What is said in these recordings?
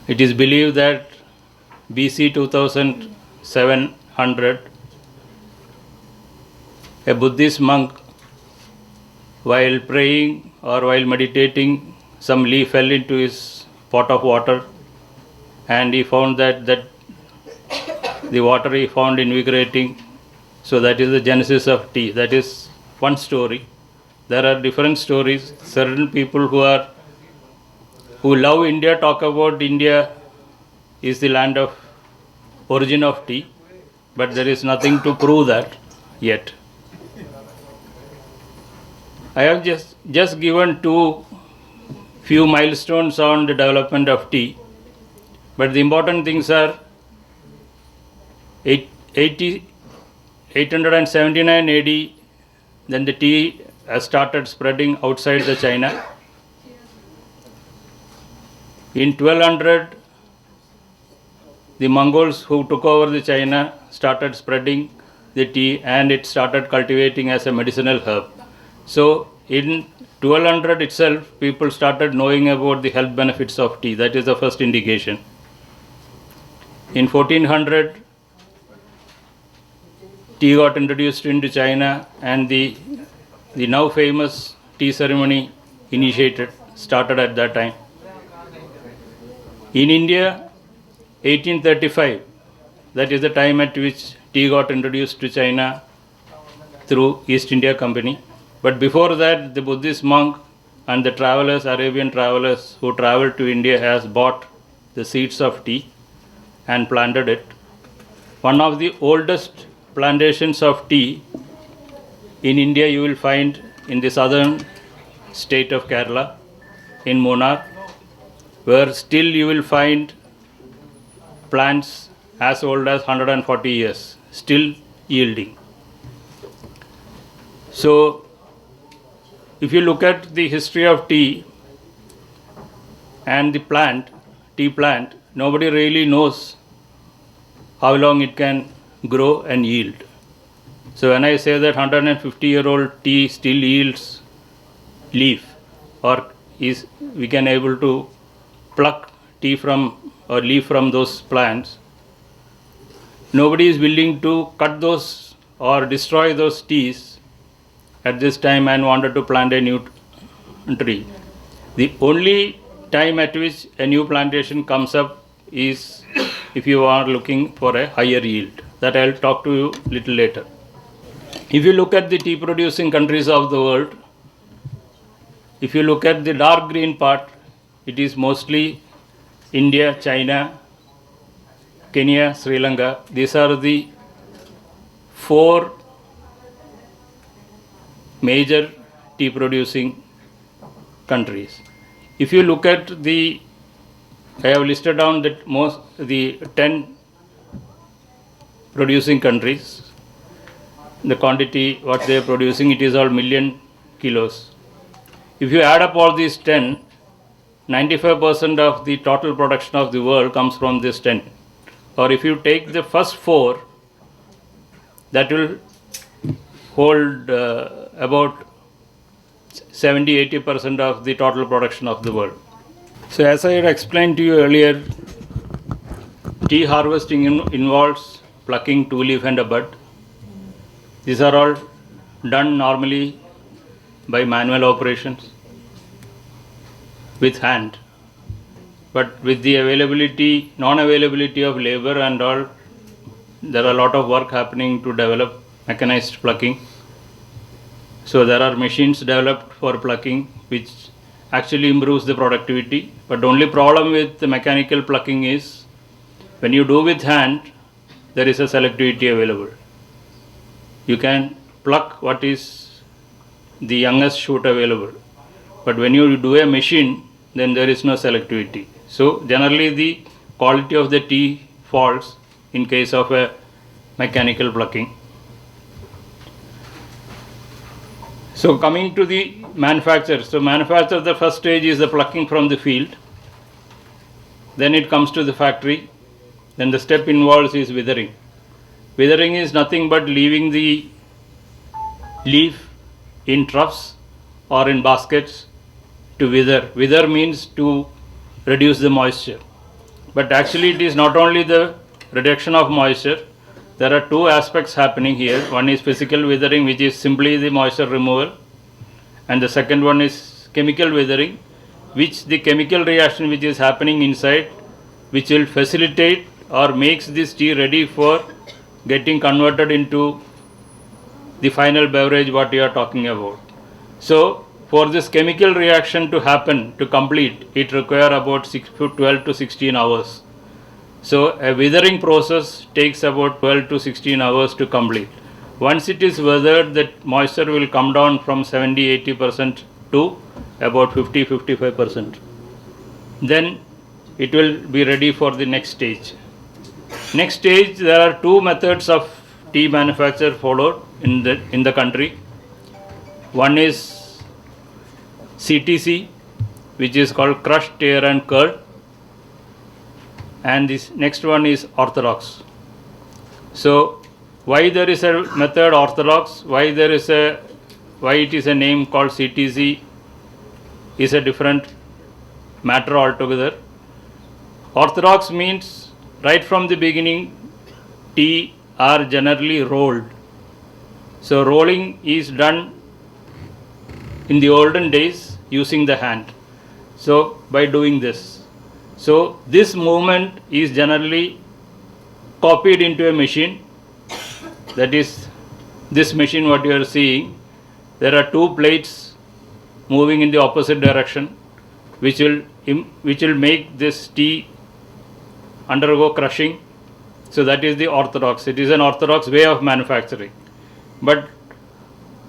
It is believed that BC 2700, a Buddhist monk, while praying or while meditating, some leaf fell into his pot of water, and he found that the water he found invigorating. So that is the genesis of tea. That is one story. There are different stories. Certain people who love India talk about India is the land of origin of tea, but there is nothing to prove that yet. I have just given few milestones on the development of tea, but the important things are 879 AD, then the tea has started spreading outside the China. In 1200, the Mongols who took over the China started spreading the tea, and it started cultivating as a medicinal herb. So in 1200 itself, people started knowing about the health benefits of tea. That is the first indication. In 1400, tea got introduced into China, and the now famous tea ceremony started at that time. In India, 1835, that is the time at which tea got introduced to China through East India Company. But before that, the Buddhist monk and the travelers, Arabian travelers who traveled to India, has bought the seeds of tea and planted it. One of the oldest plantations of tea in India you will find in the southern state of Kerala, in Munnar, where still you will find plants as old as 140 years, still yielding. So, if you look at the history of tea and the tea plant, nobody really knows how long it can grow and yield. So when I say that 150-year-old tea still yields leaf, or we can able to pluck tea from or leaf from those plants, nobody is willing to cut those or destroy those teas at this time and wanted to plant a new tree. The only time at which a new plantation comes up is if you are looking for a higher yield. That I'll talk to you little later. If you look at the tea producing countries of the world, if you look at the dark green part, it is mostly India, China, Kenya, Sri Lanka. These are the 4 major tea producing countries. If you look at I have listed down the 10 producing countries, the quantity what they are producing, it is all million kilos. If you add up all these 10, 95% of the total production of the world comes from this 10. Or if you take the first 4, that will hold about 70-80% of the total production of the world. So as I had explained to you earlier, tea harvesting involves plucking 2 leaf and a bud. These are all done normally by manual operations with hand. But with the non-availability of labor and all, there are a lot of work happening to develop mechanized plucking. So there are machines developed for plucking which actually improves the productivity. But the only problem with the mechanical plucking is when you do with hand, there is a selectivity available. You can pluck what is the youngest shoot available. But when you do a machine, then there is no selectivity. So generally the quality of the tea falls in case of a mechanical plucking. So coming to the manufacture. So manufacture, the first stage is the plucking from the field. Then it comes to the factory. Then the step involves is withering. Withering is nothing but leaving the leaf in troughs or in baskets to wither. Wither means to reduce the moisture. But actually it is not only the reduction of moisture. There are two aspects happening here. One is physical weathering, which is simply the moisture removal, and the second one is chemical weathering, which the chemical reaction which is happening inside, which will facilitate or makes this tea ready for getting converted into the final beverage what you are talking about. So for this chemical reaction to happen, to complete, it requires about 12 to 16 hours. So a weathering process takes about 12 to 16 hours to complete. Once it is weathered, that moisture will come down from 70-80% to about 50-55%. Then it will be ready for the next stage. Next stage, there are two methods of tea manufacture followed in the country. One is CTC, which is called crush, tear and curd, and this next one is orthodox. So why there is a method orthodox, why it is a name called CTC is a different matter altogether. Orthodox means right from the beginning tea are generally rolled. So rolling is done in the olden days using the hand. So by doing this, so this movement is generally copied into a machine. That is this machine what you are seeing. There are two plates moving in the opposite direction, which will make this tea undergo crushing. So that is the orthodox. It is an orthodox way of manufacturing. But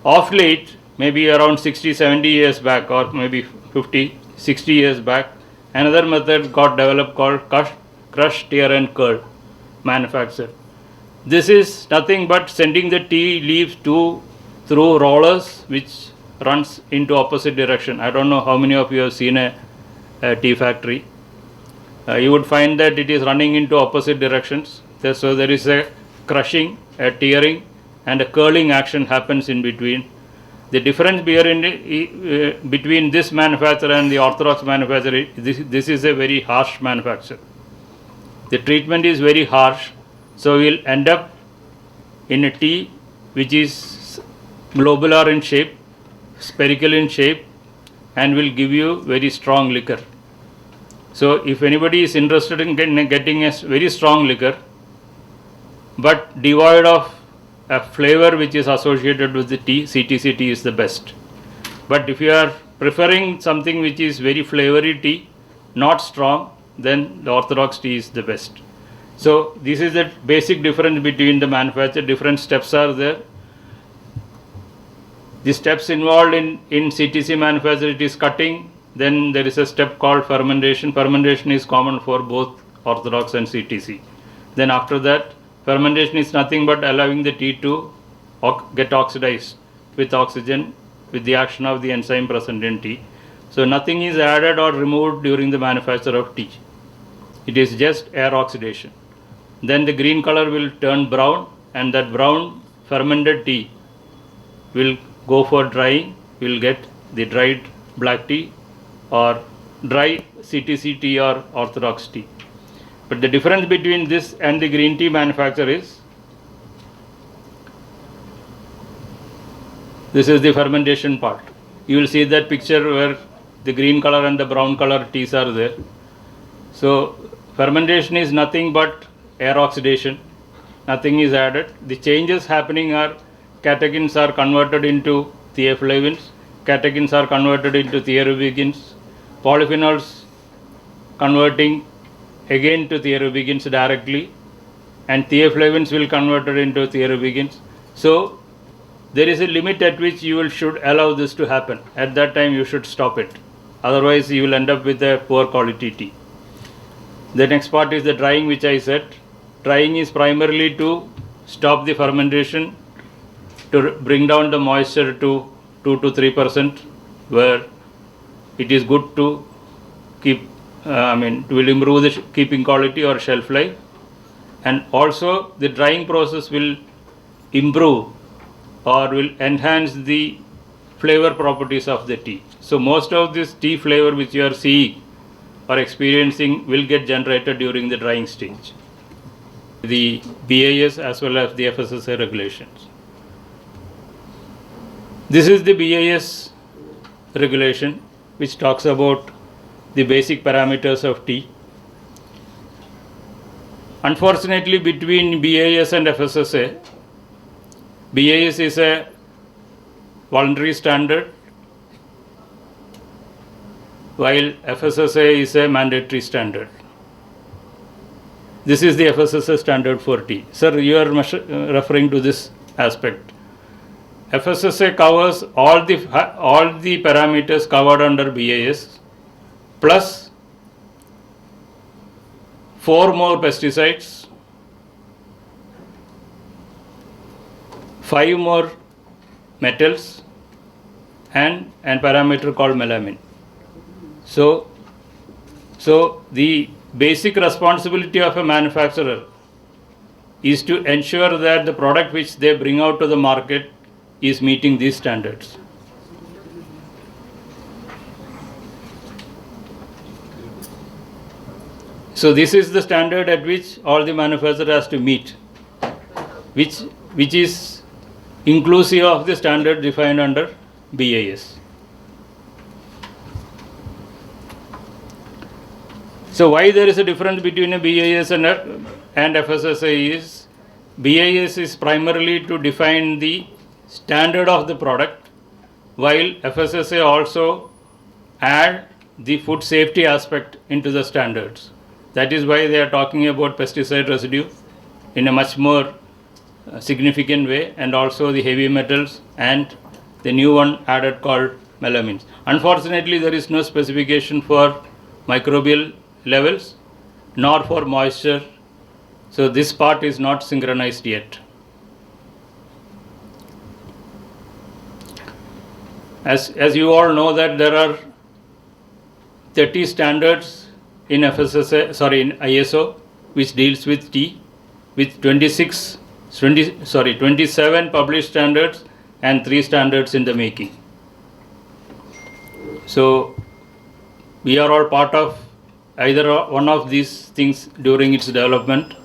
of late, maybe around 60-70 years back, or maybe 50-60 years back, another method got developed called crush, tear and curd manufacture. This is nothing but sending the tea leaves through rollers which runs into opposite direction. I don't know how many of you have seen a tea factory. You would find that it is running into opposite directions. So there is a crushing, a tearing and a curling action happens in between. The difference between this manufacturer and the orthodox manufacturer, this is a very harsh manufacture. The treatment is very harsh, so we will end up in a tea which is globular in shape, spherical in shape, and will give you very strong liquor. So if anybody is interested in getting a very strong liquor but devoid of a flavor which is associated with the tea, CTC tea is the best. But if you are preferring something which is very flavory tea, not strong, then the orthodox tea is the best. So this is the basic difference between the manufacture. Different steps are there. The steps involved in CTC manufacture, it is cutting. Then there is a step called fermentation. Fermentation is common for both orthodox and CTC. Then after that, fermentation is nothing but allowing the tea to get oxidized with oxygen with the action of the enzyme present in tea. So nothing is added or removed during the manufacture of tea. It is just air oxidation. Then the green color will turn brown, and that brown fermented tea will go for drying. We will get the dried black tea or dry CTC tea or orthodox tea. But the difference between this and the green tea manufacture is, this is the fermentation part. You will see that picture where the green color and the brown color teas are there. So fermentation is nothing but air oxidation. Nothing is added. The changes happening are catechins are converted into thiaflavins, catechins are converted into thiorubigens, polyphenols converting again to thiorubigens directly, and thiaflavins will converted into thiorubigens. So there is a limit at which you should allow this to happen. At that time you should stop it. Otherwise you will end up with a poor quality tea. The next part is the drying, which I said. Drying is primarily to stop the fermentation, to bring down the moisture to 2 to 3%, where it is good to keep, it will improve the keeping quality or shelf life, and also the drying process will improve or will enhance the flavor properties of the tea. So most of this tea flavor which you are seeing are experiencing will get generated during the drying stage. The BIS as well as the FSSA regulations. This is the BIS regulation which talks about the basic parameters of tea. Unfortunately, between BIS and FSSA, BIS is a voluntary standard while FSSA is a mandatory standard. This is the FSSA standard for tea. Sir, you are referring to this aspect. FSSA covers all the parameters covered under BIS plus 4 more pesticides, 5 more metals, and parameter called melamine. So the basic responsibility of a manufacturer is to ensure that the product which they bring out to the market is meeting these standards. So this is the standard at which all the manufacturer has to meet, which is inclusive of the standard defined under BIS. So why there is a difference between a BIS and FSSA is, BIS is primarily to define the standard of the product, while FSSA also add the food safety aspect into the standards. That is why they are talking about pesticide residue in a much more significant way, and also the heavy metals and the new one added called melamines. Unfortunately, there is no specification for microbial levels nor for moisture, so this part is not synchronized yet. As you all know that there are 30 standards in ISO which deals with tea, with 27 published standards and 3 standards in the making. So we are all part of either one of these things during its development.